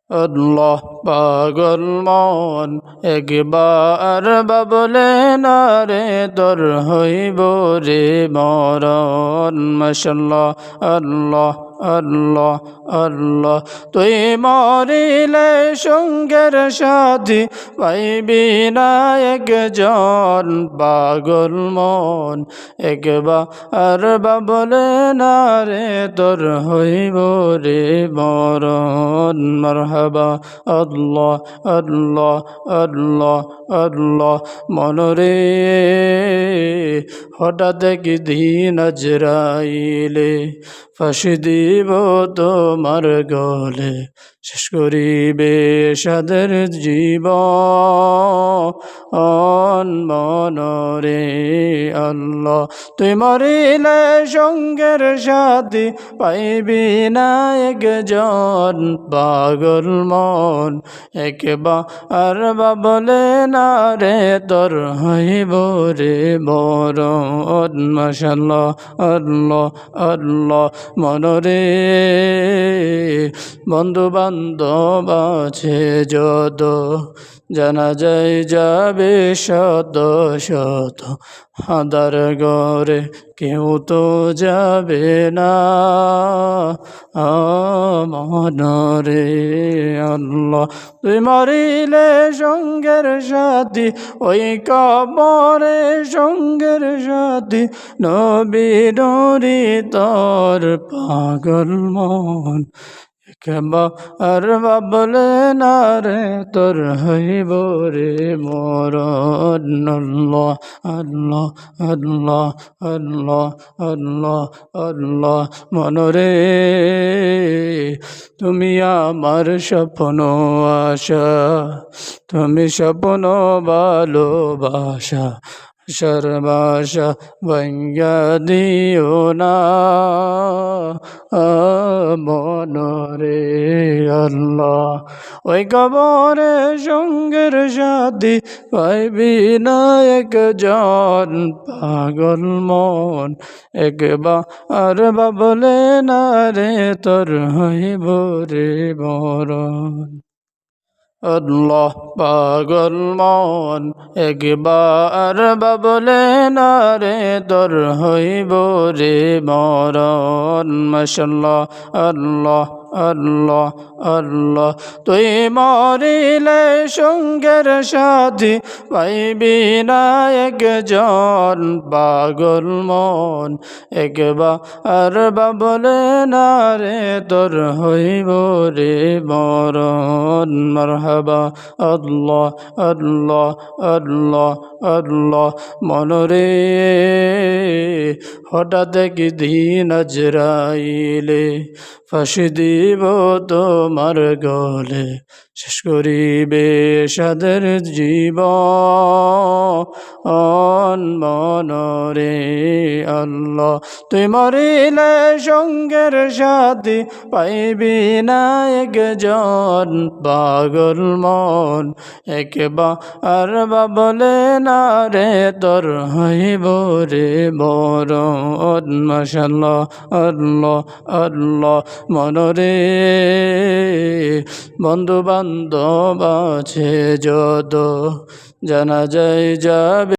আল্লাহ পাগল মন একবার বাবলে না রে তোর হইব রে মরণ মাশাল্লাহ আল্লাহ আল্লাহ আল্লাহ তুই মরিলে সঙ্গের সাথী পাইবি না একজন পাগল মন একবার বাবলে না রে তোর হইব রে মরণ মারহাবা আল্লাহ আল্লাহ আল্লাহ আল্লাহ মনরে হঠাৎ একদিন আজরাইলে ফাঁসি দিব তোমার গলে শেষ করিবে সাদের জীবন মনরে আল্লাহ তুই মরিলে সঙ্গের সাথী পাইবি না একজন পাগল মন একবার বাবলে না রে তোর হইব রে মরণ মাশাল্লাহ আল্লাহ আল্লাহ মনরে বন্ধু বান্ধব আছে যত জানা যায় যাবে শত শত হাদার ঘরে কেউ তো যাবে না মনরে আল্লাহ তুই মরিলে সঙ্গের সাথী ওই কবরে সঙ্গের সাথী নবী নরি তোর পাগল মন একবার বাবলে না রে তোর হইব রে মরণ আল্লাহ আল্লাহ আল্লাহ আল্লাহ আল্লাহ আল্লাহ মনরে তুমি আমার স্বপ্ন আশা তুমি স্বপ্ন ভালোবাসা সর্বাশা ভাঙ্গা দিও না মনরে আল্লাহ ওই কবরে সঙ্গের সাথী পাইবি না একজন পাগল মন একবার বাবলে না রে তোর হইব রে মরণ আল্লাহ পাগল মন একবার বাবলে না রে তোর হইব রে মরণ মাশাল্লাহ আল্লাহ আল্লাহ আল্লাহ তুই মরিলে সঙ্গের সাথী পাইবি না একজন পাগল মন একবার বাবলে না রে তোর হইব রে মরণ মারহাবা আল্লাহ আল্লাহ আল্লাহ আল্লাহ মনরে হঠাৎ একদিন আজরাইলে ফাঁসি দিব তোমার গলে শেষ করিবে সাদের জীবন মনরে আল্লাহ তুই মরিলে সঙ্গের সাথী পাইবি না একজন পাগল মন একবার বাবলে না রে তোর হইব রে মরণ মাশাল্লাহ আল্লাহ আল্লাহ মনরে বন্ধু বান্ধব আছে যত জানা যায় যাবে